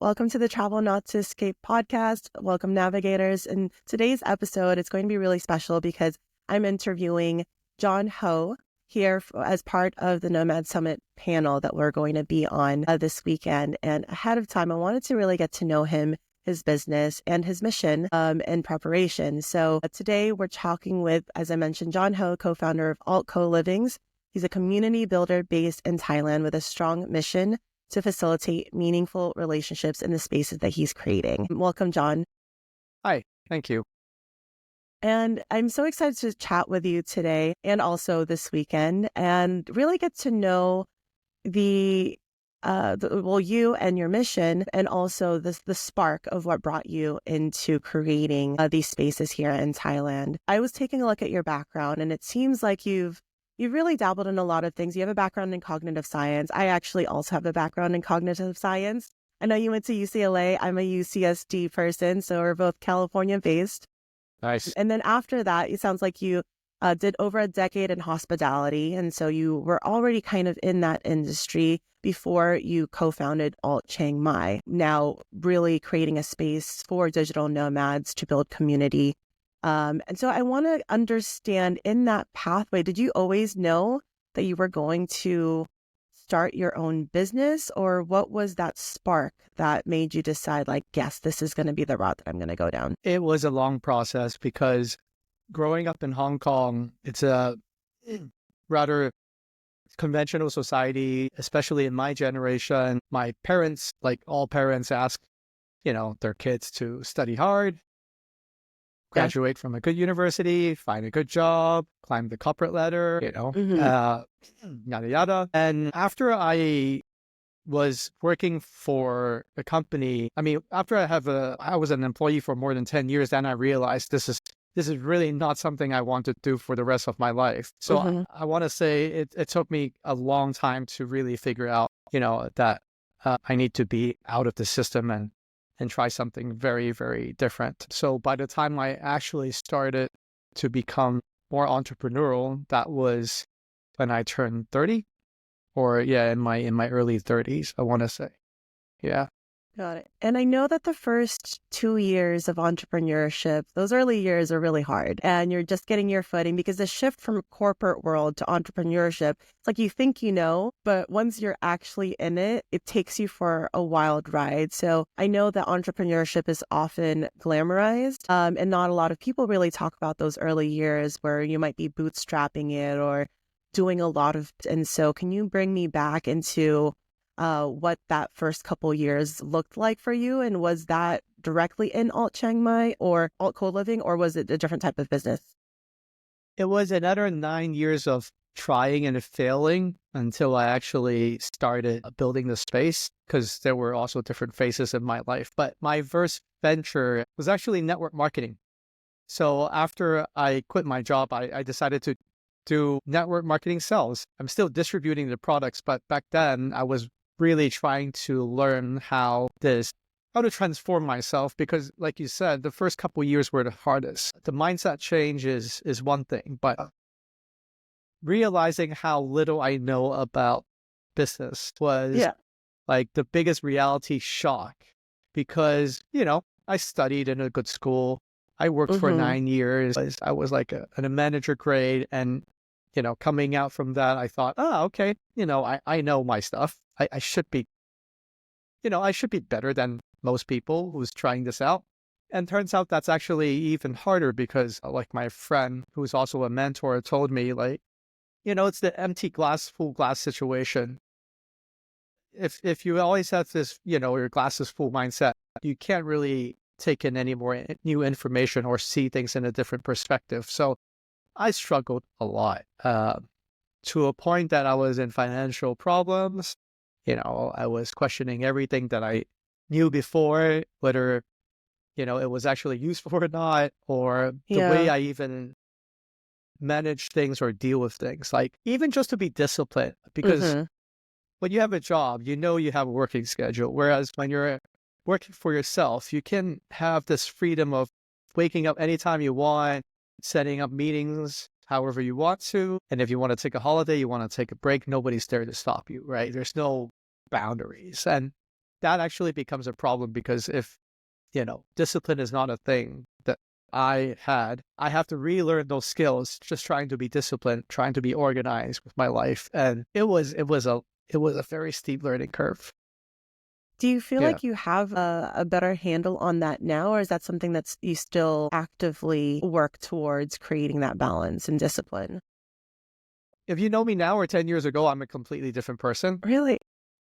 Welcome to the Travel Not to Escape podcast. Welcome, navigators. In today's episode, it's going to be really special because I'm interviewing John Ho here as part of the Nomad Summit panel that we're going to be on this weekend. And ahead of time, I wanted to really get to know him, his business, and his mission in preparation. So today we're talking with, as I mentioned, John Ho, co-founder of Altco Living. He's a community builder based in Thailand with a strong mission to facilitate meaningful relationships in the spaces that he's creating. Welcome, John. Hi, thank you. And I'm so excited to chat with you today and also this weekend and really get to know you and your mission, and also the spark of what brought you into creating these spaces here in Thailand. I was taking a look at your background, and it seems like you've really dabbled in a lot of things. You have a background in cognitive science. I actually also have a background in cognitive science. I know you went to UCLA. I'm a UCSD person, so we're both California based. Nice. And then after that, it sounds like you did over a decade in hospitality. And so you were already kind of in that industry before you co-founded Alt Chiang Mai, now really creating a space for digital nomads to build community. And so I want to understand, in that pathway, did you always know that you were going to start your own business, or what was that spark that made you decide, like, yes, this is going to be the route that I'm going to go down? It was a long process because growing up in Hong Kong, it's a rather conventional society, especially in my generation. My parents, like all parents, ask, their kids to study hard, graduate from a good university, find a good job, climb the corporate ladder, yada, yada. And after I was working for a company, after I was an employee for more than 10 years, then I realized this is really not something I want to do for the rest of my life. So I want to say it took me a long time to really figure out, that I need to be out of the system and try something very, very different. So by the time I actually started to become more entrepreneurial, that was when I turned 30, or in my early 30s, I want to say. Yeah. Got it. And I know that the first 2 years of entrepreneurship, those early years are really hard, and you're just getting your footing, because the shift from corporate world to entrepreneurship, it's like you think you know, but once you're actually in it, it takes you for a wild ride. So I know that entrepreneurship is often glamorized, and not a lot of people really talk about those early years where you might be bootstrapping it or doing a lot of. And so can you bring me back into what that first couple years looked like for you? And was that directly in Alt Chiang Mai or Altco Living, or was it a different type of business? It was another 9 years of trying and failing until I actually started building the space, because there were also different phases in my life. But my first venture was actually network marketing. So after I quit my job, I decided to do network marketing sales. I'm still distributing the products, but back then I was really trying to learn how to transform myself, because like you said, the first couple of years were the hardest. The mindset change is one thing, but realizing how little I know about business was like the biggest reality shock, because, I studied in a good school. I worked for 9 years. I was like a manager grade, and coming out from that, I thought, okay, I know my stuff. I should be, I should be better than most people who's trying this out. And turns out that's actually even harder, because like my friend, who's also a mentor, told me, like, it's the empty glass, full glass situation. If you always have this, your glass is full mindset, you can't really take in any more new information or see things in a different perspective. So I struggled a lot, to a point that I was in financial problems. I was questioning everything that I knew before, whether, it was actually useful or not, or the way I even manage things or deal with things, like even just to be disciplined, because when you have a job, you have a working schedule. Whereas when you're working for yourself, you can have this freedom of waking up anytime you want, setting up meetings however you want to. And if you want to take a holiday, you want to take a break, nobody's there to stop you, right? There's no boundaries. And that actually becomes a problem because if, discipline is not a thing that I have to relearn those skills, just trying to be disciplined, trying to be organized with my life. And it was a very steep learning curve. Do you feel Yeah. like you have a better handle on that now, or is that something that's you still actively work towards creating that balance and discipline? If you know me now or 10 years ago, I'm a completely different person. Really?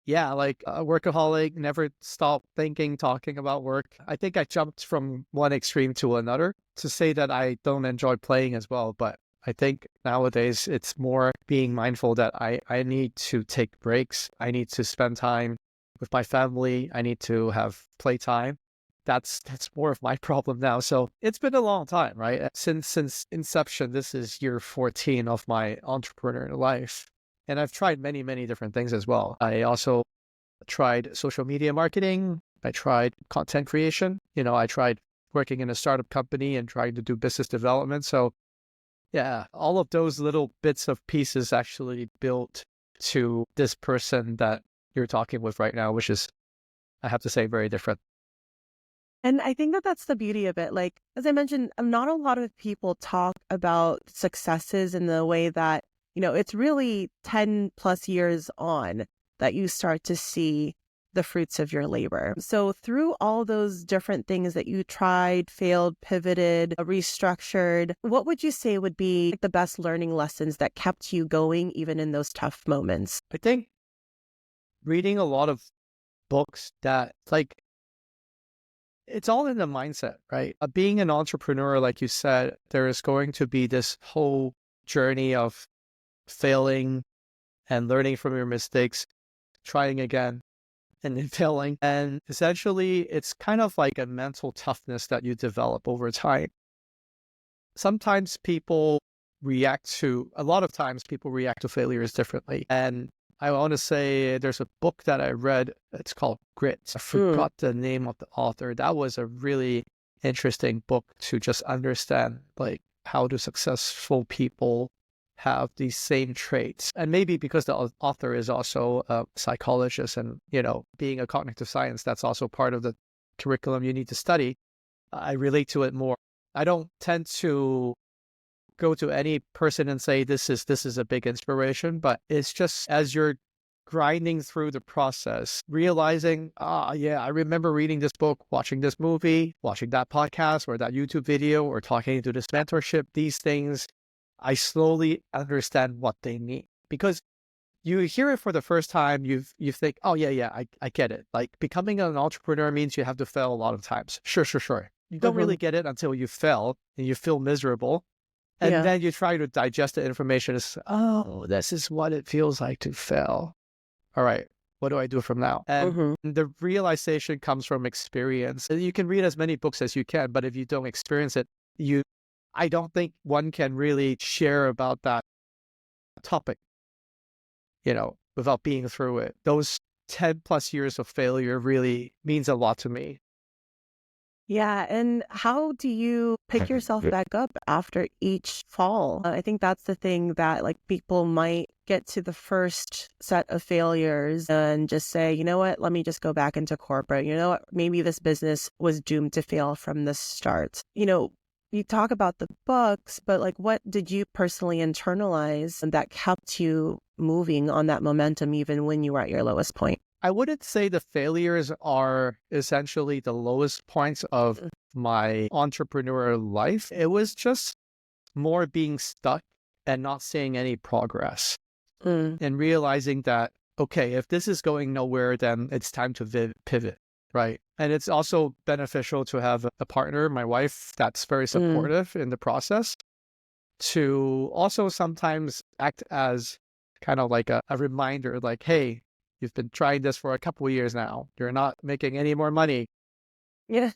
Yeah, like a workaholic, never stop thinking, talking about work. I think I jumped from one extreme to another to say that I don't enjoy playing as well. But I think nowadays it's more being mindful that I need to take breaks. I need to spend time with my family. I need to have playtime. That's more of my problem now. So it's been a long time, right? Since inception, this is year 14 of my entrepreneurial life. And I've tried many, many different things as well. I also tried social media marketing. I tried content creation. I tried working in a startup company and trying to do business development. So yeah, all of those little bits of pieces actually built to this person that you're talking with right now, which is, I have to say, very different. And I think that that's the beauty of it. Like, as I mentioned, not a lot of people talk about successes in the way that, it's really 10 plus years on that you start to see the fruits of your labor. So through all those different things that you tried, failed, pivoted, restructured, what would you say would be the best learning lessons that kept you going even in those tough moments? I think reading a lot of books that it's all in the mindset, right? Being an entrepreneur, like you said, there is going to be this whole journey of failing and learning from your mistakes, trying again and then failing. And essentially, it's kind of like a mental toughness that you develop over time. Sometimes a lot of times people react to failures differently. And I want to say there's a book that I read. It's called Grit. I forgot the name of the author. That was a really interesting book to just understand, like, how do successful people have these same traits. And maybe because the author is also a psychologist and, being a cognitive science, that's also part of the curriculum you need to study. I relate to it more. I don't tend to go to any person and say this is a big inspiration, but it's just as you're grinding through the process, realizing, yeah, I remember reading this book, watching this movie, watching that podcast or that YouTube video, or talking to this mentorship, these things, I slowly understand what they mean. Because you hear it for the first time, you think, oh yeah, I get it. Like, becoming an entrepreneur means you have to fail a lot of times. Sure. You don't really get it until you fail and you feel miserable. And then you try to digest the information. It's, oh, this is what it feels like to fail. All right, what do I do from now? And the realization comes from experience. You can read as many books as you can, but if you don't experience it, I don't think one can really share about that topic, without being through it. Those 10 plus years of failure really means a lot to me. Yeah. And how do you pick yourself back up after each fall? I think that's the thing that people might get to the first set of failures and just say, you know what, let me just go back into corporate. You know what, maybe this business was doomed to fail from the start. You talk about the books, but what did you personally internalize that kept you moving on that momentum even when you were at your lowest point? I wouldn't say the failures are essentially the lowest points of my entrepreneurial life. It was just more being stuck and not seeing any progress and realizing that, okay, if this is going nowhere, then it's time to pivot, right? And it's also beneficial to have a partner, my wife, that's very supportive in the process, to also sometimes act as kind of like a reminder, like, hey, you've been trying this for a couple of years now. You're not making any more money. Yeah.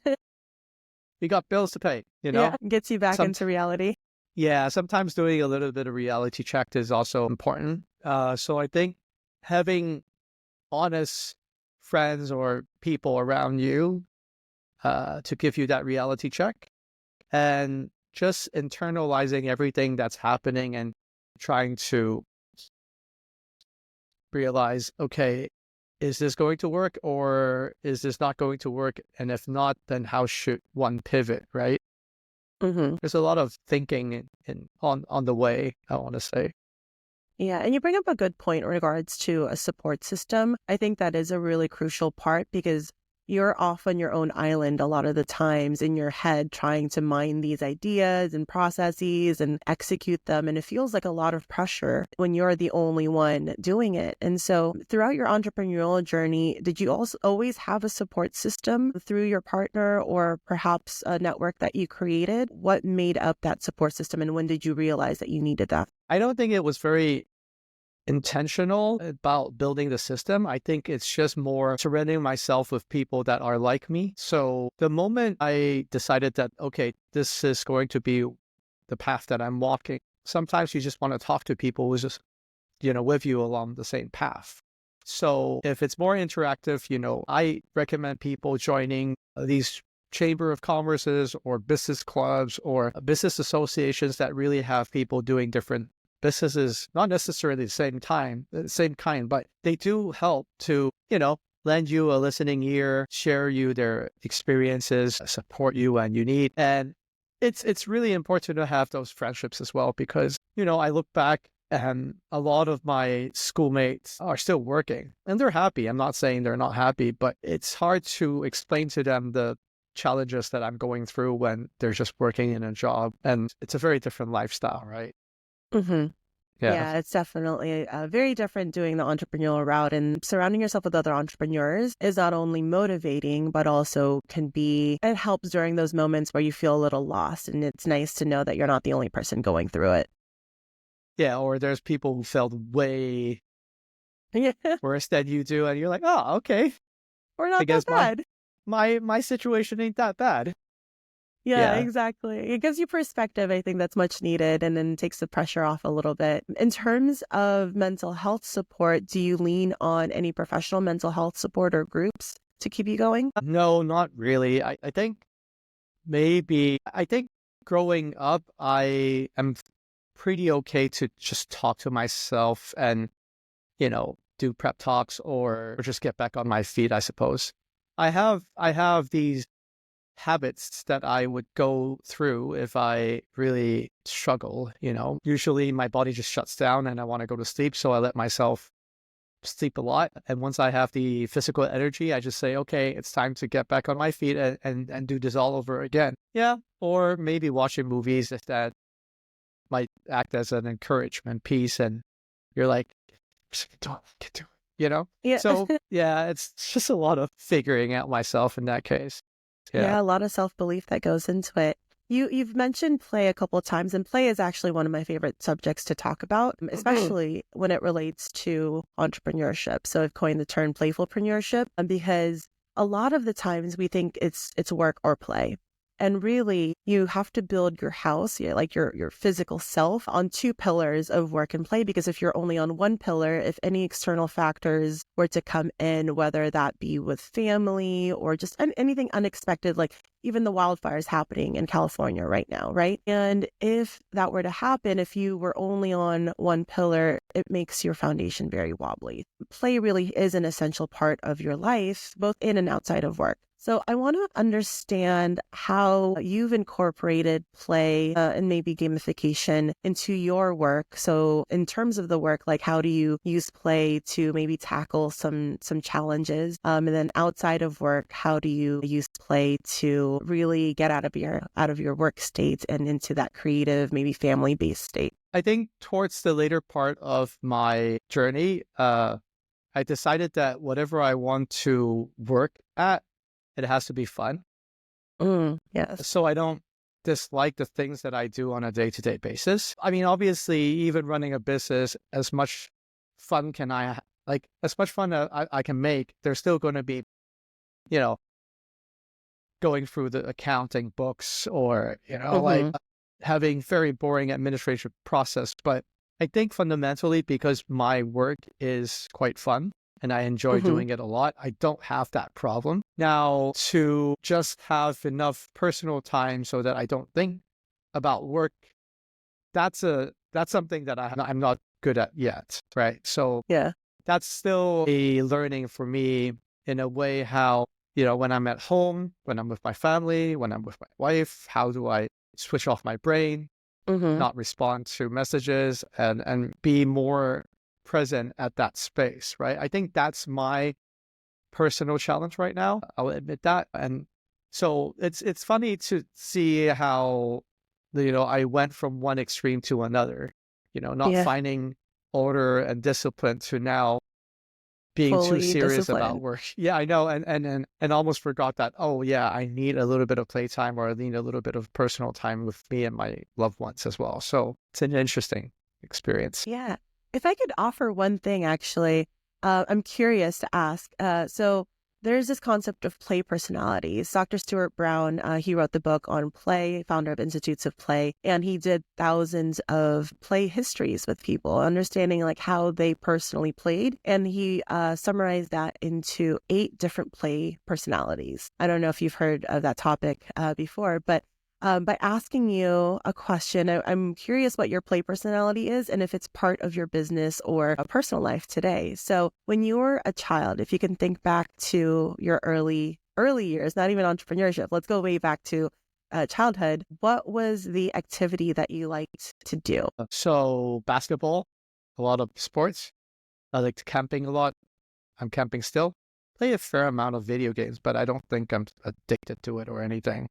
You got bills to pay, Yeah, gets you back into reality. Yeah, sometimes doing a little bit of reality check is also important. So I think having honest friends or people around you to give you that reality check, and just internalizing everything that's happening and trying to realize, okay, is this going to work or is this not going to work? And if not, then how should one pivot, right? There's a lot of thinking on the way, I want to say. Yeah, and you bring up a good point in regards to a support system. I think that is a really crucial part because you're off on your own island a lot of the times in your head trying to mine these ideas and processes and execute them. And it feels like a lot of pressure when you're the only one doing it. And so throughout your entrepreneurial journey, did you also always have a support system through your partner or perhaps a network that you created? What made up that support system and when did you realize that you needed that? I don't think it was very intentional about building the system. I think it's just more surrounding myself with people that are like me. So the moment I decided that, okay, this is going to be the path that I'm walking, sometimes you just want to talk to people who's just, with you along the same path. So if it's more interactive, I recommend people joining these chamber of commerces or business clubs or business associations that really have people doing different businesses, not necessarily the same kind, but they do help to, lend you a listening ear, share you their experiences, support you when you need. And it's really important to have those friendships as well, because, I look back and a lot of my schoolmates are still working and they're happy. I'm not saying they're not happy, but it's hard to explain to them the challenges that I'm going through when they're just working in a job. And it's a very different lifestyle, right? Yeah, it's definitely very different doing the entrepreneurial route, and surrounding yourself with other entrepreneurs is not only motivating, but also it helps during those moments where you feel a little lost. And it's nice to know that you're not the only person going through it. Yeah, or there's people who felt way worse than you do. And you're like, oh, okay. We're not that bad. My situation ain't that bad. Yeah, exactly. It gives you perspective, I think that's much needed, and then takes the pressure off a little bit. In terms of mental health support, do you lean on any professional mental health support or groups to keep you going? No, not really. I think growing up, I am pretty okay to just talk to myself and, do prep talks or just get back on my feet, I suppose. I have these habits that I would go through if I really struggle, Usually my body just shuts down and I want to go to sleep. So I let myself sleep a lot. And once I have the physical energy, I just say, okay, it's time to get back on my feet and do this all over again. Yeah. Or maybe watching movies if that might act as an encouragement piece. And you're like, get to it, Yeah. So yeah, it's just a lot of figuring out myself in that case. Yeah, a lot of self-belief that goes into it. You've mentioned play a couple of times, and play is actually one of my favorite subjects to talk about, especially when it relates to entrepreneurship. So I've coined the term playfulpreneurship because a lot of the times we think it's work or play. And really, you have to build your house, like your physical self, on two pillars of work and play. Because if you're only on one pillar, if any external factors were to come in, whether that be with family or just anything unexpected, like even the wildfires happening in California right now, right? And if that were to happen, if you were only on one pillar, it makes your foundation very wobbly. Play really is an essential part of your life, both in and outside of work. So I want to understand how you've incorporated play and maybe gamification into your work. So in terms of the work, like how do you use play to maybe tackle some challenges? And then outside of work, how do you use play to really get out of your work state and into that creative, maybe family-based state? I think towards the later part of my journey, I decided that whatever I want to work at, it has to be fun. Yes. So I don't dislike the things that I do on a day-to-day basis. I mean, obviously, even running a business, as much fun I can make, there's still going to be, going through the accounting books or, like having very boring administrative process. But I think fundamentally, because my work is quite fun, and I enjoy doing it a lot, I don't have that problem. Now, to just have enough personal time so that I don't think about work, that's something that I'm not good at yet, right? So yeah, that's still a learning for me in a way how, when I'm at home, when I'm with my family, when I'm with my wife, how do I switch off my brain, not respond to messages and be more present at that space, right? I think that's my personal challenge right now. I'll admit that. And so it's funny to see how, I went from one extreme to another, not Yeah. finding order and discipline to now being too Fully serious about disciplined. work. Yeah, I know. And almost forgot that, oh yeah, I need a little bit of playtime, or I need a little bit of personal time with me and my loved ones as well. So it's an interesting experience. Yeah. If I could offer one thing, actually, I'm curious to ask. So there's this concept of play personalities. Dr. Stuart Brown, he wrote the book on play, founder of Institutes of Play, and he did thousands of play histories with people, understanding like how they personally played. And he summarized that into 8 different play personalities. I don't know if you've heard of that topic before, but by asking you a question, I'm curious what your play personality is and if it's part of your business or a personal life today. So when you were a child, if you can think back to your early years, not even entrepreneurship, let's go way back to childhood. What was the activity that you liked to do? So basketball, a lot of sports. I liked camping a lot. I'm camping still. Play a fair amount of video games, but I don't think I'm addicted to it or anything.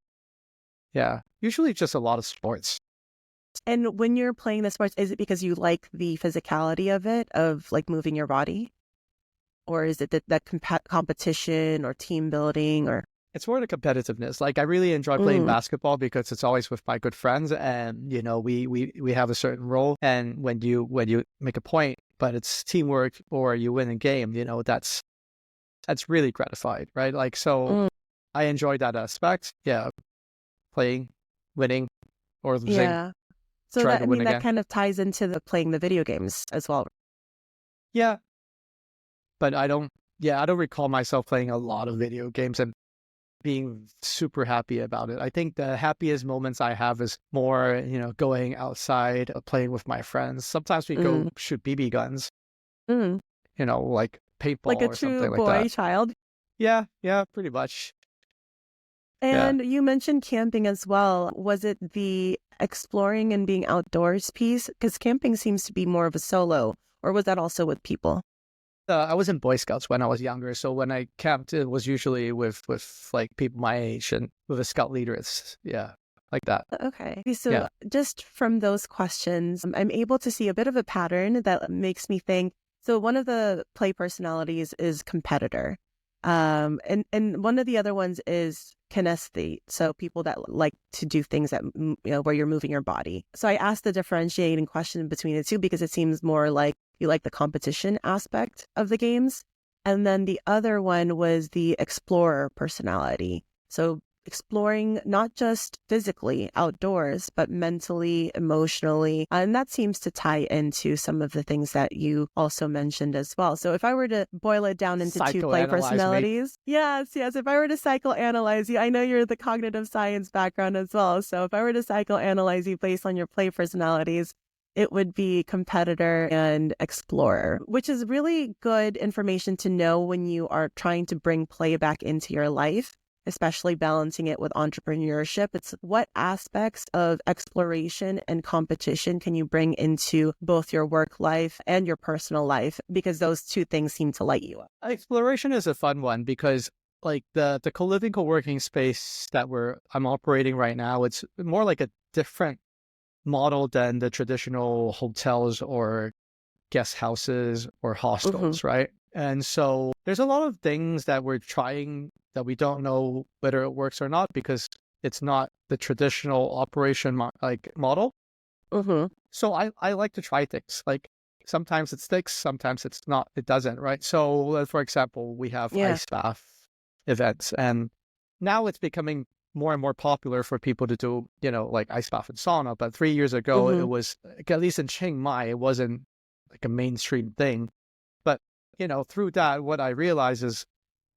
Yeah, usually just a lot of sports. And when you're playing the sports, is it because you like the physicality of it, of like moving your body? Or is it that competition or team building or? It's more the competitiveness. Like I really enjoy playing basketball because it's always with my good friends, and we have a certain role. And when you make a point, but it's teamwork or you win a game, that's really gratified, right? Like so, I enjoy that aspect. Yeah, playing, winning, or losing. Yeah. So Try that, to I win mean, that again. kind of ties into the playing the video games as well. Yeah, but I don't recall myself playing a lot of video games and being super happy about it. I think the happiest moments I have is more, going outside, playing with my friends. Sometimes we go shoot BB guns, Mm. like paintball Like a or true something like that. boy child. Yeah, pretty much. Yeah. And you mentioned camping as well. Was it the exploring and being outdoors piece? Because camping seems to be more of a solo, or was that also with people? I was in Boy Scouts when I was younger, so when I camped, it was usually with like people my age and with a scout leader. It's like that. Okay. So just from those questions, I'm able to see a bit of a pattern that makes me think. So one of the play personalities is competitor. And one of the other ones is kinesthete. So people that like to do things that, where you're moving your body. So I asked the differentiating question between the two because it seems more like you like the competition aspect of the games. And then the other one was the explorer personality. So exploring not just physically outdoors, but mentally, emotionally. And that seems to tie into some of the things that you also mentioned as well. So if I were to boil it down into 2 play personalities, yes. If I were to psychoanalyze you, I know you're the cognitive science background as well. So if I were to psychoanalyze you based on your play personalities, it would be competitor and explorer, which is really good information to know when you are trying to bring play back into your life, especially balancing it with entrepreneurship. It's what aspects of exploration and competition can you bring into both your work life and your personal life? Because those 2 things seem to light you up. Exploration is a fun one because like the co-living co-working space that I'm operating right now, it's more like a different model than the traditional hotels or guest houses or hostels, right? And so there's a lot of things that we're trying that we don't know whether it works or not because it's not the traditional operation model. So I like to try things. Like sometimes it sticks, sometimes it doesn't, right? So for example, we have ice bath events, and now it's becoming more and more popular for people to do, like ice bath and sauna. But 3 years ago, it was, at least in Chiang Mai, it wasn't like a mainstream thing. But, through that, what I realize is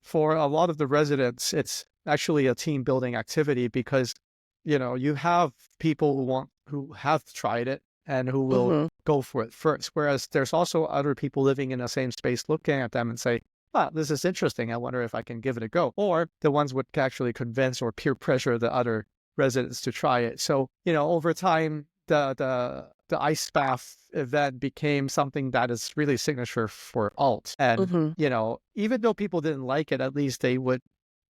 for a lot of the residents, it's actually a team building activity because, you have people who have tried it and who will go for it first. Whereas there's also other people living in the same space looking at them and say, wow, this is interesting. I wonder if I can give it a go. Or the ones would actually convince or peer pressure the other residents to try it. So, over time, the ice bath event became something that is really signature for Alt. And, even though people didn't like it, at least they would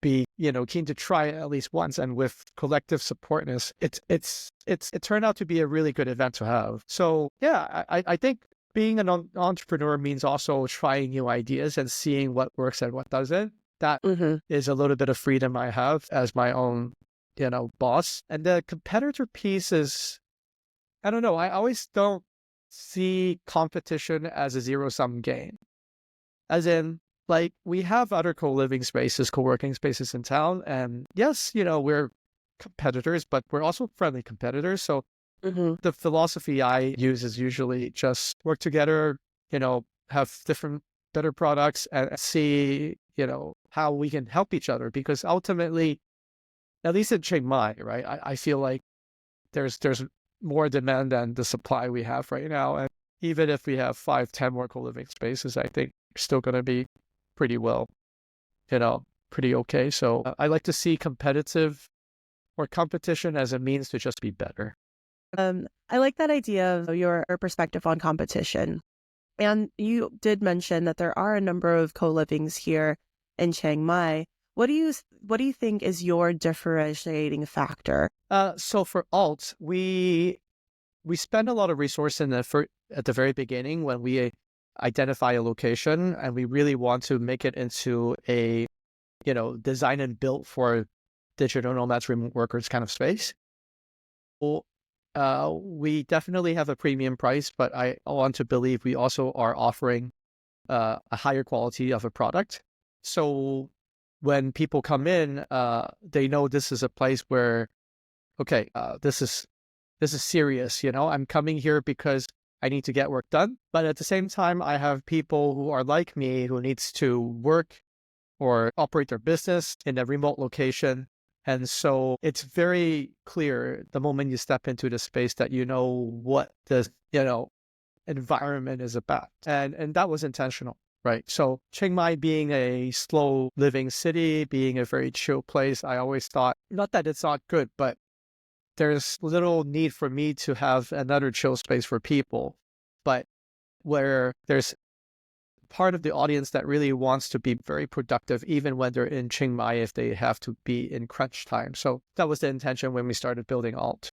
be, keen to try it at least once. And with collective supportness, it turned out to be a really good event to have. So yeah, I think being an entrepreneur means also trying new ideas and seeing what works and what doesn't. That is a little bit of freedom I have as my own, boss. And the competitor piece is, I don't know, I always don't see competition as a zero-sum game. As in, like, we have other co-living spaces, co-working spaces in town. And yes, we're competitors, but we're also friendly competitors. So the philosophy I use is usually just work together, have different, better products and see, how we can help each other. Because ultimately, at least in Chiang Mai, right, I feel like there's more demand than the supply we have right now. And even if we have 5-10 more co-living spaces, I think we're still going to be pretty well, pretty okay. So I like to see competition as a means to just be better. I like that idea of your perspective on competition. And you did mention that there are a number of co-livings here in Chiang Mai. What do you think is your differentiating factor? So for Alt, we spend a lot of resource at the very beginning when we identify a location, and we really want to make it into a, design and built for digital nomads, remote workers kind of space. Well, we definitely have a premium price, but I want to believe we also are offering a higher quality of a product. So when people come in, they know this is a place where, okay, this is serious. I'm coming here because I need to get work done. But at the same time, I have people who are like me who needs to work or operate their business in a remote location. And so it's very clear the moment you step into the space that you know what the, environment is about. And that was intentional, right? So Chiang Mai being a slow living city, being a very chill place, I always thought, not that it's not good, but there's little need for me to have another chill space for people. But where there's part of the audience that really wants to be very productive, even when they're in Chiang Mai, if they have to be in crunch time. So that was the intention when we started building Alt.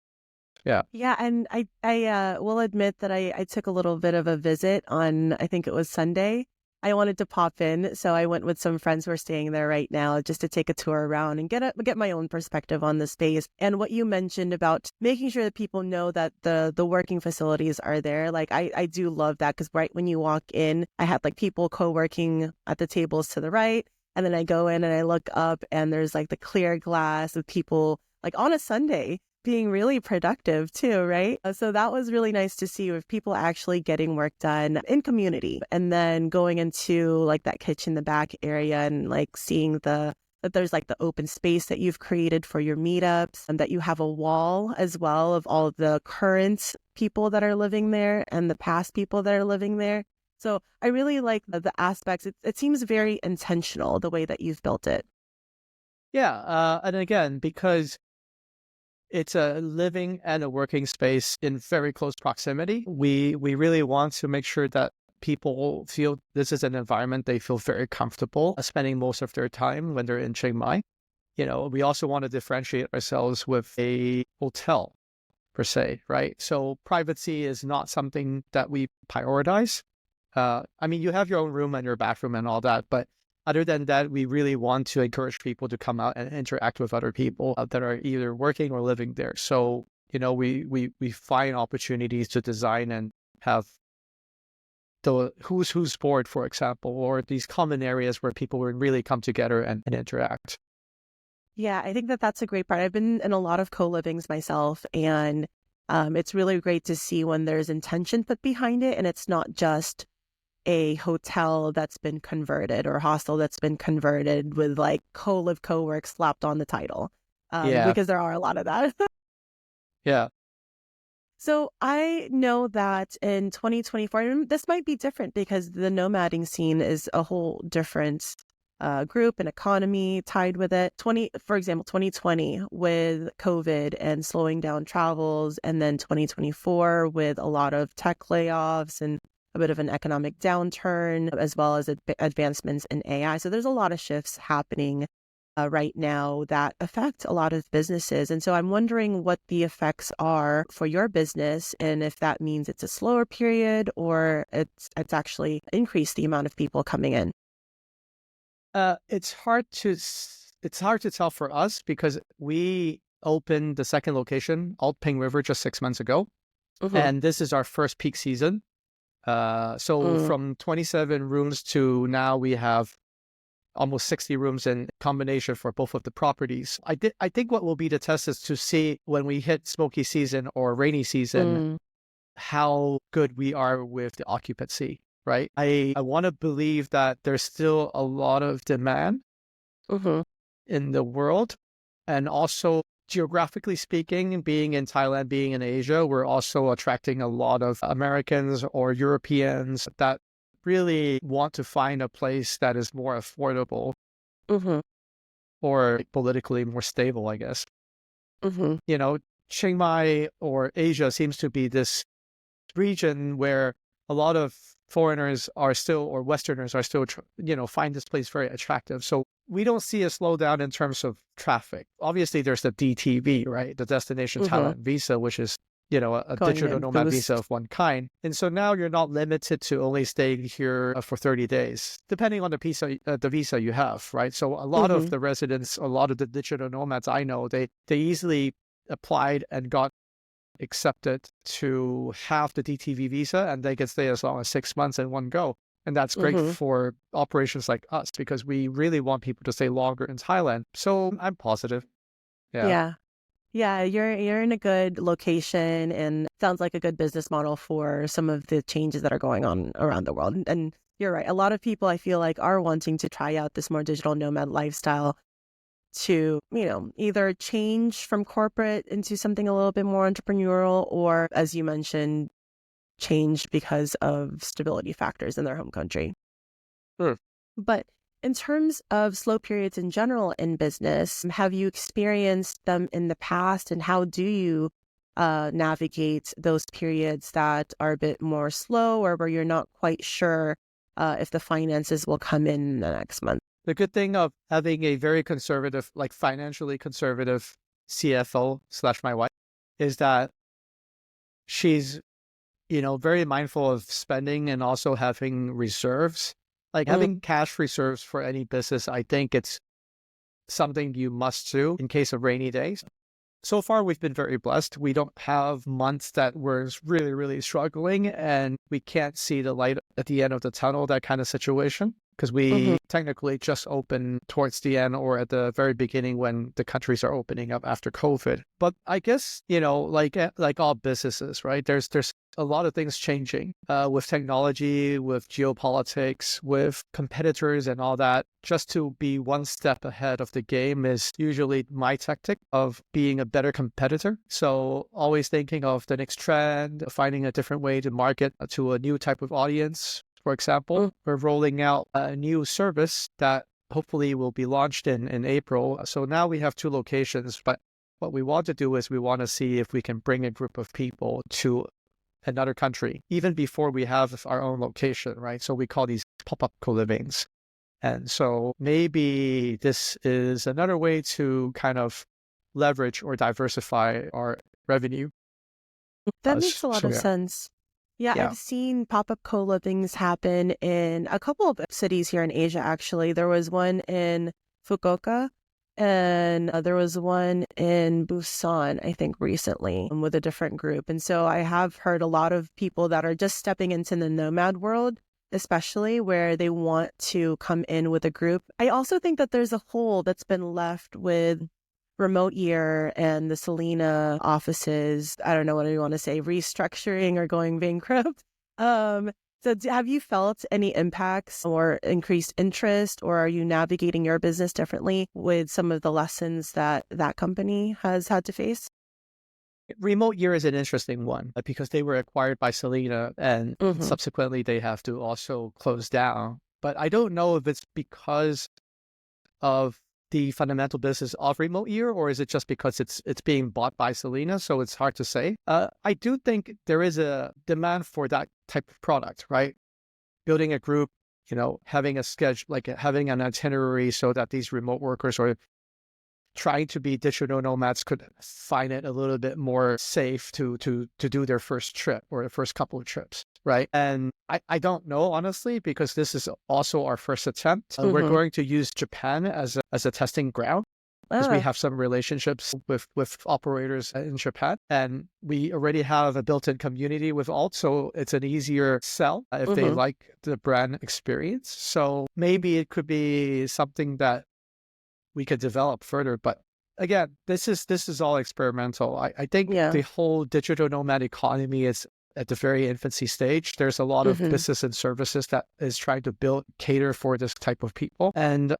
Yeah. Yeah. And I will admit that I took a little bit of a visit on, I think it was Sunday. I wanted to pop in. So I went with some friends who are staying there right now just to take a tour around and get my own perspective on the space. And what you mentioned about making sure that people know that the working facilities are there. Like I do love that, because right when you walk in, I had like people co-working at the tables to the right. And then I go in and I look up and there's like the clear glass of people like on a Sunday being really productive too, right? So that was really nice to see, with people actually getting work done in community, and then going into like that kitchen, the back area, and like seeing that there's like the open space that you've created for your meetups, and that you have a wall as well of all of the current people that are living there and the past people that are living there. So I really like the aspects. It seems very intentional, the way that you've built it. Yeah. And again, because it's a living and a working space in very close proximity, we really want to make sure that people feel this is an environment they feel very comfortable spending most of their time when they're in Chiang Mai. We also want to differentiate ourselves with a hotel per se, right? So privacy is not something that we prioritize. I mean, you have your own room and your bathroom and all that, but other than that, we really want to encourage people to come out and interact with other people that are either working or living there. So, we find opportunities to design and have the who's board, for example, or these common areas where people would really come together and interact. Yeah, I think that's a great part. I've been in a lot of co-livings myself, and it's really great to see when there's intention put behind it, and it's not just a hotel that's been converted or hostel that's been converted with like co-live co-work slapped on the title. Yeah. Because there are a lot of that. Yeah. So I know that in 2024, and this might be different because the nomading scene is a whole different group and economy tied with it. For example, 2020 with COVID and slowing down travels, and then 2024 with a lot of tech layoffs and a bit of an economic downturn, as well as advancements in AI. So there's a lot of shifts happening right now that affect a lot of businesses. And so I'm wondering what the effects are for your business, and if that means it's a slower period or it's actually increased the amount of people coming in. It's hard to tell for us because we opened the second location, Altping River, just 6 months ago, and this is our first peak season. So from 27 rooms to now we have almost 60 rooms in combination for both of the properties. I think what will be the test is to see when we hit smoky season or rainy season, how good we are with the occupancy, right? I want to believe that there's still a lot of demand in the world. And also, geographically speaking, being in Thailand, being in Asia, we're also attracting a lot of Americans or Europeans that really want to find a place that is more affordable or politically more stable, I guess. You know, Chiang Mai or Asia seems to be this region where a lot of foreigners are still, or Westerners are still, find this place very attractive. So we don't see a slowdown in terms of traffic. Obviously, there's the DTV, right? The Destination Thailand Visa, which is a digital nomad visa of one kind. And so now you're not limited to only staying here for 30 days, depending on the visa you have, right? So a lot of the residents, a lot of the digital nomads I know, they easily applied and got accepted to have the DTV visa, and they can stay as long as 6 months in one go. And that's great for operations like us because we really want people to stay longer in Thailand. So I'm positive. Yeah, you're in a good location, and sounds like a good business model for some of the changes that are going on around the world. And you're right. A lot of people I feel like are wanting to try out this more digital nomad lifestyle to, either change from corporate into something a little bit more entrepreneurial, or, as you mentioned, change because of stability factors in their home country. But in terms of slow periods in general in business, have you experienced them in the past, and how do you navigate those periods that are a bit more slow, or where you're not quite sure if the finances will come in the next month? The good thing of having a very conservative, like financially conservative CFO / my wife is that she's, very mindful of spending and also having reserves. Like having cash reserves for any business, I think it's something you must do in case of rainy days. So far, we've been very blessed. We don't have months that we're really, really struggling and we can't see the light at the end of the tunnel, that kind of situation. Because we technically just opened towards the end or at the very beginning when the countries are opening up after COVID. But I guess, like all businesses, right? There's a lot of things changing with technology, with geopolitics, with competitors and all that. Just to be one step ahead of the game is usually my tactic of being a better competitor. So always thinking of the next trend, finding a different way to market to a new type of audience. For example, we're rolling out a new service that hopefully will be launched in April. So now we have 2 locations, but what we want to do is we want to see if we can bring a group of people to another country, even before we have our own location, right? So we call these pop-up co-livings. And so maybe this is another way to kind of leverage or diversify our revenue. That makes a lot of sense. Yeah, I've seen pop-up co-livings happen in a couple of cities here in Asia, actually. There was one in Fukuoka, and there was one in Busan, I think, recently with a different group. And so I have heard a lot of people that are just stepping into the nomad world, especially where they want to come in with a group. I also think that there's a hole that's been left with remote year and the Selena offices, I don't know what you want to say, restructuring or going bankrupt. So have you felt any impacts or increased interest, or are you navigating your business differently with some of the lessons that company has had to face? Remote year is an interesting one because they were acquired by Selena and subsequently they have to also close down. But I don't know if it's because of the fundamental business of remote year, or is it just because it's being bought by Selena? So it's hard to say. I do think there is a demand for that type of product, right? Building a group, having a schedule, like having an itinerary so that these remote workers or trying to be digital nomads could find it a little bit more safe to do their first trip or the first couple of trips, right? And I don't know, honestly, because this is also our first attempt. We're going to use Japan as a testing ground because we have some relationships with operators in Japan, and we already have a built-in community with Alt, so it's an easier sell if they like the brand experience. So maybe it could be something that we could develop further. But again, this is all experimental. I think the whole digital nomad economy is at the very infancy stage. There's a lot of business and services that is trying to cater for this type of people. And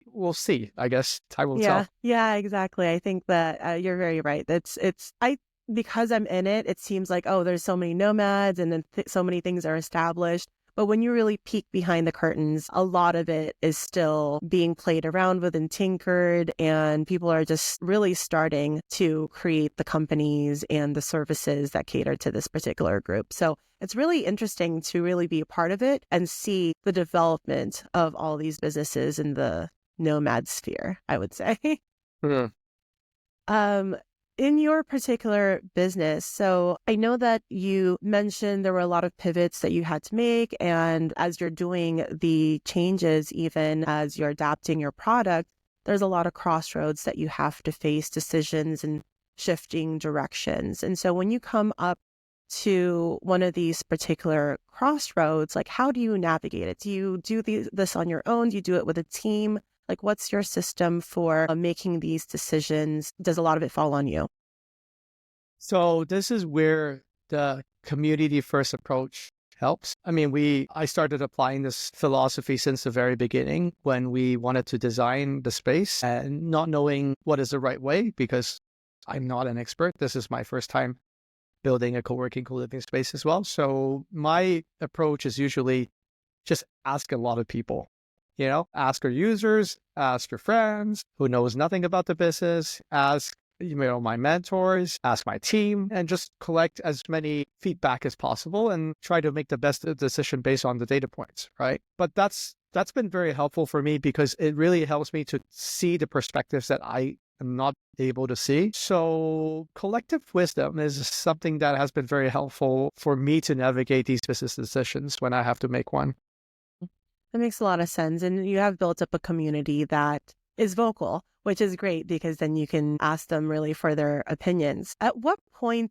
we'll see. I guess time will tell. Yeah, exactly. I think that you're very right. Because I'm in it, it seems like, oh, there's so many nomads and then so many things are established. But when you really peek behind the curtains, a lot of it is still being played around with and tinkered, and people are just really starting to create the companies and the services that cater to this particular group. So it's really interesting to really be a part of it and see the development of all these businesses in the nomad sphere, I would say. In your particular business, so I know that you mentioned there were a lot of pivots that you had to make, and as you're doing the changes, even as you're adapting your product, there's a lot of crossroads that you have to face, decisions and shifting directions. And so when you come up to one of these particular crossroads, like how do you navigate it? Do you do this on your own? Do you do it with a team? Like, what's your system for making these decisions? Does a lot of it fall on you? So this is where the community first approach helps. I mean, I started applying this philosophy since the very beginning when we wanted to design the space and not knowing what is the right way because I'm not an expert. This is my first time building a co-working, co-living space as well. So my approach is usually just ask a lot of people. Ask your users, ask your friends who knows nothing about the business, ask, my mentors, ask my team, and just collect as many feedback as possible and try to make the best decision based on the data points, right? But that's been very helpful for me because it really helps me to see the perspectives that I am not able to see. So collective wisdom is something that has been very helpful for me to navigate these business decisions when I have to make one. That makes a lot of sense. And you have built up a community that is vocal, which is great because then you can ask them really for their opinions. At what point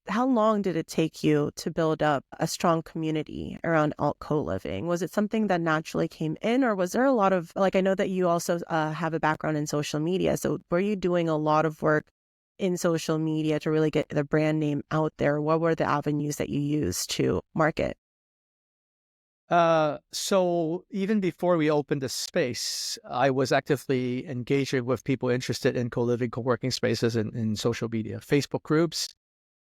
how long did it take you to build up a strong community around Altco Living? Was it something that naturally came in, or was there a lot of, I know that you also have a background in social media. So were you doing a lot of work in social media to really get the brand name out there? What were the avenues that you used to market? So even before we opened the space, I was actively engaging with people interested in co-living, co-working spaces in social media, Facebook groups,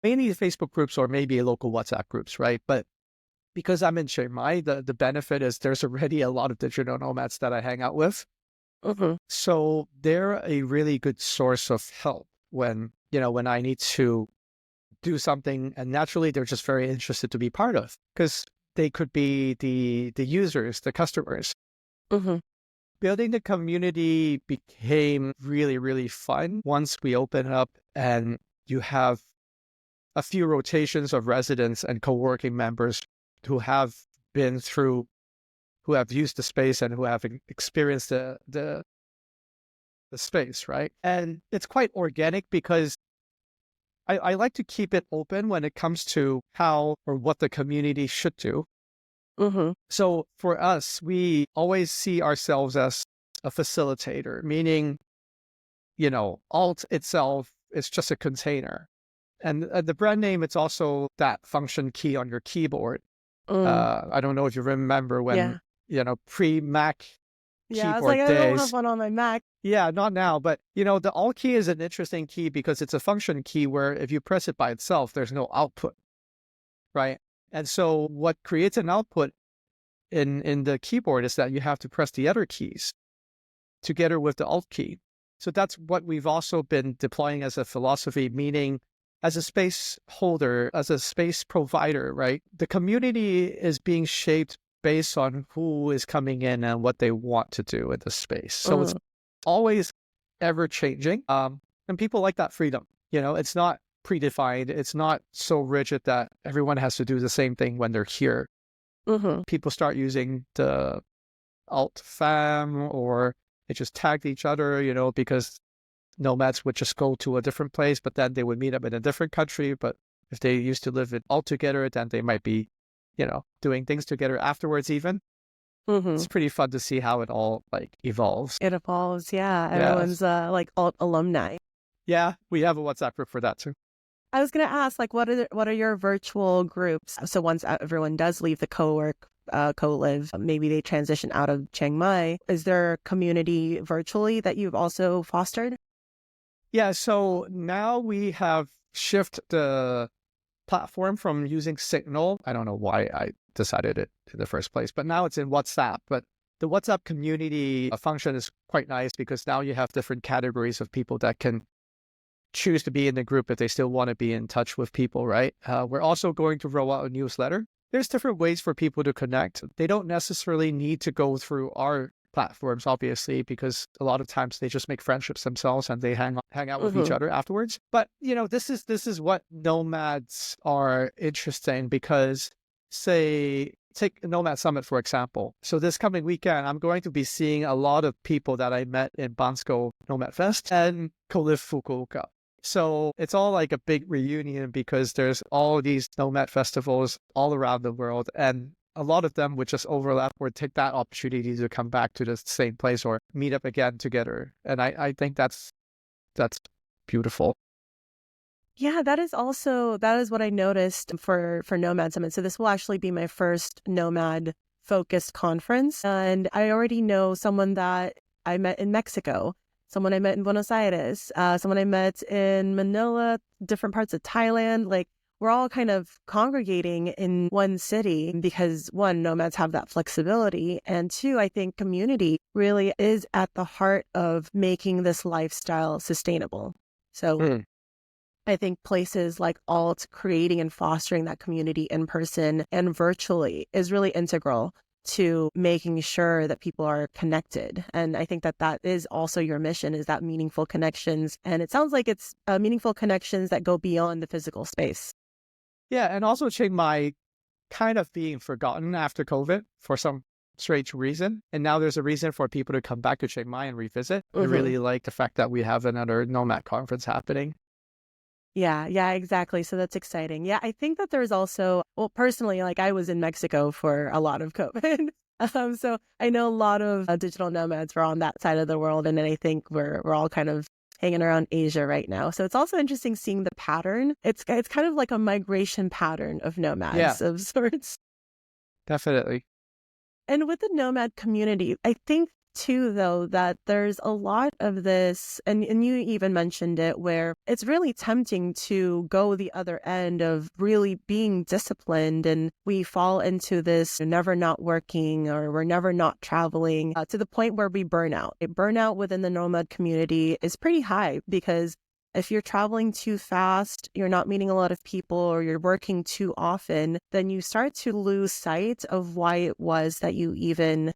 mainly Facebook groups or maybe local WhatsApp groups, right? But because I'm in Chiang Mai, the benefit is there's already a lot of digital nomads that I hang out with. So they're a really good source of help when I need to do something, and naturally they're just very interested to be part of because they could be the users, the customers. Building the community became really, really fun once we open up and you have a few rotations of residents and co-working members who have used the space and who have experienced the space, right? And it's quite organic because I like to keep it open when it comes to how or what the community should do. So for us, we always see ourselves as a facilitator, meaning, Alt itself is just a container. And the brand name, it's also that function key on your keyboard. I don't know if you remember when, pre-Mac Yeah, I was like, keyboard I don't have days. one on my Mac. Yeah, not now, but the Alt key is an interesting key because it's a function key where if you press it by itself, there's no output, right? And so what creates an output in the keyboard is that you have to press the other keys together with the Alt key. So that's what we've also been deploying as a philosophy, meaning as a space holder, as a space provider, right? The community is being shaped based on who is coming in and what they want to do in the space. So it's always ever changing. And people like that freedom. It's not predefined. It's not so rigid that everyone has to do the same thing when they're here. People start using the Alt fam, or they just tagged each other, because nomads would just go to a different place, but then they would meet up in a different country. But if they used to live it all together, then they might be, doing things together afterwards even. It's pretty fun to see how it all evolves. It evolves, yeah. Everyone's like Alt Alumni. Yeah, we have a WhatsApp group for that too. I was going to ask, what are your virtual groups? So once everyone does leave the co-live, maybe they transition out of Chiang Mai. Is there a community virtually that you've also fostered? Yeah, so now we have shifted the platform from using Signal. I don't know why I decided it in the first place, but now it's in WhatsApp. But the WhatsApp community function is quite nice because now you have different categories of people that can choose to be in the group if they still want to be in touch with people, right? We're also going to roll out a newsletter. There's different ways for people to connect. They don't necessarily need to go through our platforms, obviously, because a lot of times they just make friendships themselves and they hang out with each other afterwards. But this is what nomads are interested in, because say take Nomad Summit for example. So this coming weekend, I'm going to be seeing a lot of people that I met in Bansko Nomad Fest and Co-Live Fukuoka. So it's all like a big reunion because there's all these nomad festivals all around the world, and a lot of them would just overlap or take that opportunity to come back to the same place or meet up again together. And I think that's beautiful. Yeah, that is what I noticed for Nomad Summit. So this will actually be my first nomad focused conference. And I already know someone that I met in Mexico, someone I met in Buenos Aires, someone I met in Manila, different parts of Thailand. Like, we're all kind of congregating in one city because, one, nomads have that flexibility. And two, I think community really is at the heart of making this lifestyle sustainable. So I think places like Alt creating and fostering that community in person and virtually is really integral to making sure that people are connected. And I think that is also your mission, is that meaningful connections. And it sounds like it's meaningful connections that go beyond the physical space. Yeah, and also Chiang Mai kind of being forgotten after COVID for some strange reason. And now there's a reason for people to come back to Chiang Mai and revisit. I really like the fact that we have another Nomad conference happening. Yeah, exactly. So that's exciting. Yeah, I think that there's also, well, personally, like I was in Mexico for a lot of COVID. So I know a lot of digital nomads were on that side of the world. And then I think we're all kind of hanging around Asia right now. So it's also interesting seeing the pattern. It's kind of like a migration pattern of nomads of sorts. Definitely. And with the nomad community, I think too, though, that there's a lot of this, and you even mentioned it, where it's really tempting to go the other end of really being disciplined, and we fall into this never not working, or we're never not traveling, to the point where we burn out. Burnout within the nomad community is pretty high because if you're traveling too fast, you're not meeting a lot of people, or you're working too often, then you start to lose sight of why it was that you even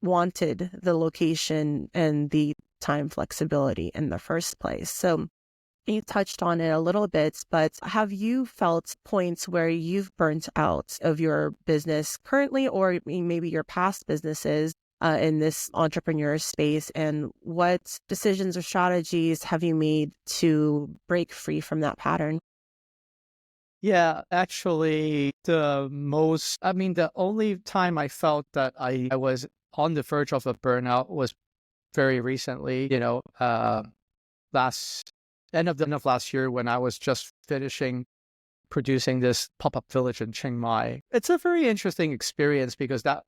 wanted the location and the time flexibility in the first place. So you touched on it a little bit, but have you felt points where you've burnt out of your business currently, or maybe your past businesses in this entrepreneur space? And what decisions or strategies have you made to break free from that pattern? Yeah, actually, the only time I felt that I was on the verge of a burnout was very recently, end of last year, when I was just finishing producing this pop-up village in Chiang Mai. It's a very interesting experience because that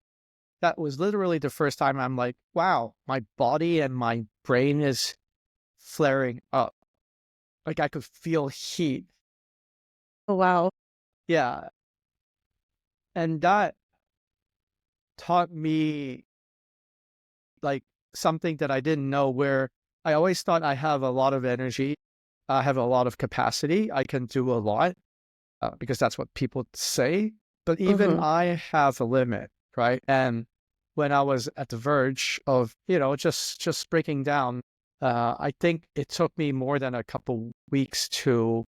that was literally the first time I'm like, wow, my body and my brain is flaring up. Like I could feel heat. Oh, wow. Yeah. And that taught me like something that I didn't know, where I always thought I have a lot of energy. I have a lot of capacity. I can do a lot because that's what people say. But even I have a limit, right? And when I was at the verge of, just breaking down, I think it took me more than a couple weeks to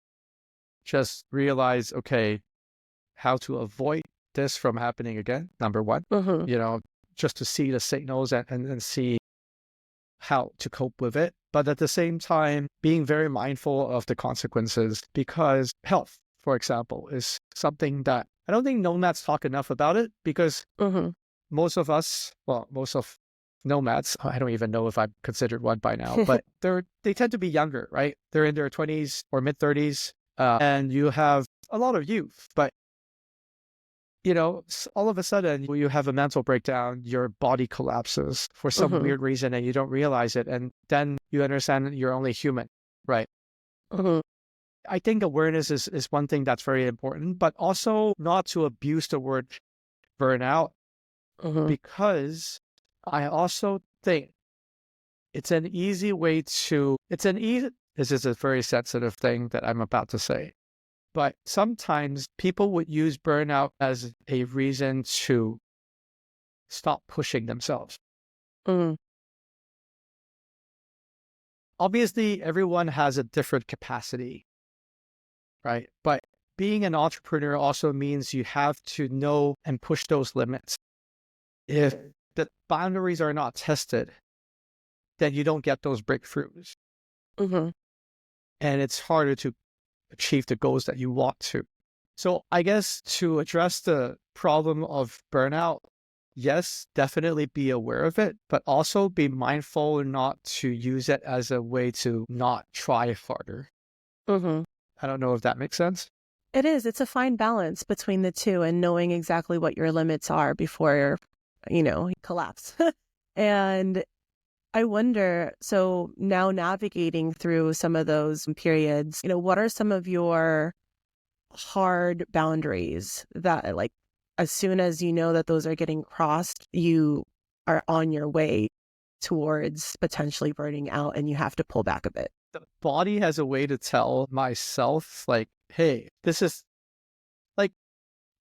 just realize, okay, how to avoid this from happening again, number one, just to see the signals and see how to cope with it. But at the same time, being very mindful of the consequences, because health, for example, is something that I don't think nomads talk enough about it, because most of nomads, I don't even know if I'm considered one by now, but they tend to be younger, right? They're in their 20s or mid 30s, and you have a lot of youth, but all of a sudden you have a mental breakdown, your body collapses for some weird reason and you don't realize it. And then you understand that you're only human, right? I think awareness is one thing that's very important, but also not to abuse the word burnout, because I also think this is a very sensitive thing that I'm about to say. But sometimes people would use burnout as a reason to stop pushing themselves. Obviously, everyone has a different capacity, right? But being an entrepreneur also means you have to know and push those limits. If the boundaries are not tested, then you don't get those breakthroughs. And it's harder to achieve the goals that you want to. So I guess to address the problem of burnout, yes, definitely be aware of it, but also be mindful not to use it as a way to not try harder. I don't know if that makes sense. It is. It's a fine balance between the two, and knowing exactly what your limits are before, you collapse. And I wonder, so now navigating through some of those periods, what are some of your hard boundaries that, like, as soon as you know that those are getting crossed, you are on your way towards potentially burning out and you have to pull back a bit? The body has a way to tell myself, like, hey, this is like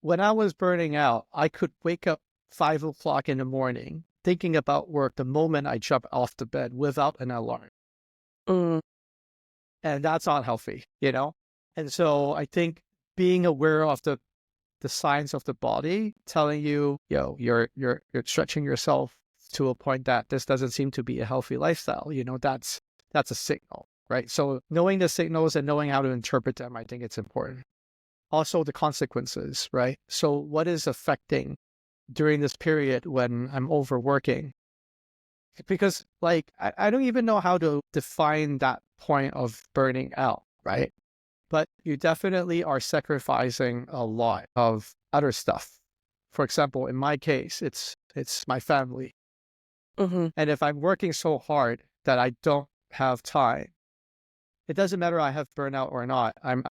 when I was burning out, I could wake up 5 o'clock in the morning thinking about work the moment I jump off the bed without an alarm. And that's not healthy, And so I think being aware of the signs of the body telling you, you're stretching yourself to a point that this doesn't seem to be a healthy lifestyle, that's a signal, right? So knowing the signals and knowing how to interpret them, I think it's important. Also the consequences, right? So what is affecting during this period when I'm overworking? Because I don't even know how to define that point of burning out, right? But you definitely are sacrificing a lot of other stuff. For example, in my case, it's my family. And if I'm working so hard that I don't have time, it doesn't matter I have burnout or not. I'm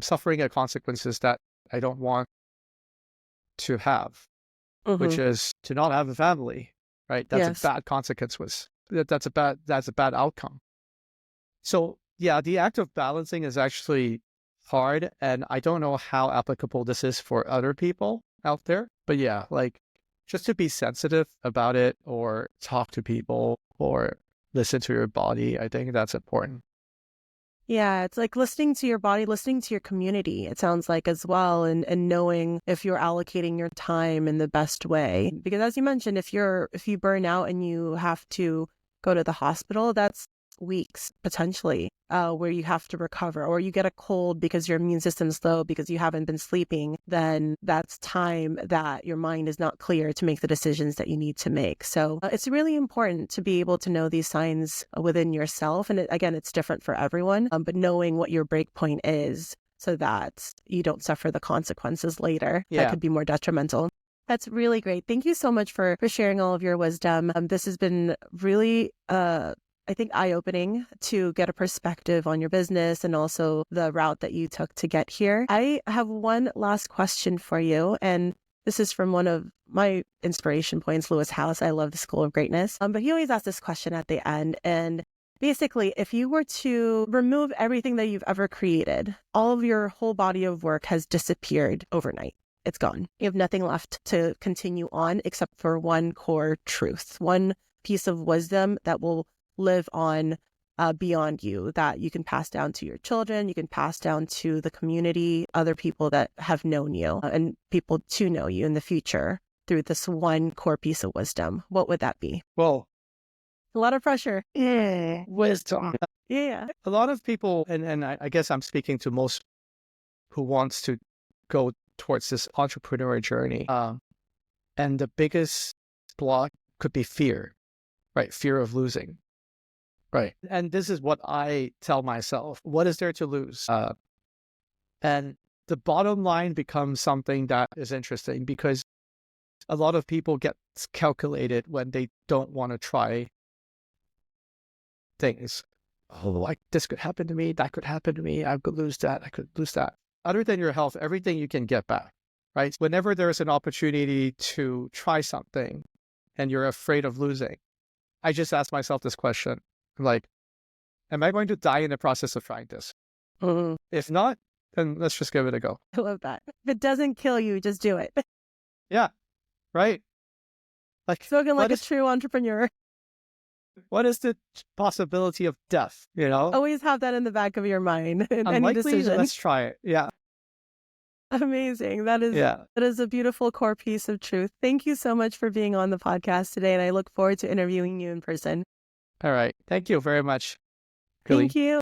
suffering the consequences that I don't want to have, which is to not have a family, right? That's a bad consequence. That's a bad outcome. So yeah, the act of balancing is actually hard, and I don't know how applicable this is for other people out there. But yeah, just to be sensitive about it, or talk to people, or listen to your body. I think that's important. Yeah, it's like listening to your body, listening to your community, it sounds like, as well, and knowing if you're allocating your time in the best way. Because as you mentioned, if you burn out and you have to go to the hospital, that's weeks potentially where you have to recover, or you get a cold because your immune system's low because you haven't been sleeping, then that's time that your mind is not clear to make the decisions that you need to make. So it's really important to be able to know these signs within yourself. And again, it's different for everyone, but knowing what your break point is so that you don't suffer the consequences later that could be more detrimental. That's really great. Thank you so much for sharing all of your wisdom. This has been really, I think, eye-opening to get a perspective on your business and also the route that you took to get here. I have one last question for you, and this is from one of my inspiration points, Lewis House. I love the School of Greatness. But he always asks this question at the end. And basically, if you were to remove everything that you've ever created, all of your whole body of work has disappeared overnight. It's gone. You have nothing left to continue on except for one core truth, one piece of wisdom that will live on beyond you, that you can pass down to your children, you can pass down to the community, other people that have known you, and people to know you in the future through this one core piece of wisdom. What would that be? Well, a lot of pressure. Wisdom. Yeah. A lot of people, and I guess I'm speaking to most who wants to go towards this entrepreneurial journey. And the biggest block could be fear, right? Fear of losing, right? And this is what I tell myself. What is there to lose? And the bottom line becomes something that is interesting because a lot of people get calculated when they don't want to try things. Oh, like this could happen to me, that could happen to me, I could lose that, I could lose that. Other than your health, everything you can get back, right? Whenever there's an opportunity to try something and you're afraid of losing, I just ask myself this question, like, am I going to die in the process of trying this? Mm-hmm. If not, then let's just give it a go. I love that. If it doesn't kill you, just do it. Yeah, right? Like, spoken like a true entrepreneur. What is the possibility of death, you know? Always have that in the back of your mind in any decision. Let's try it. Yeah. Amazing. That is a beautiful core piece of truth. Thank you so much for being on the podcast today, and I look forward to interviewing you in person. All right. Thank you very much, Geleen. Thank you.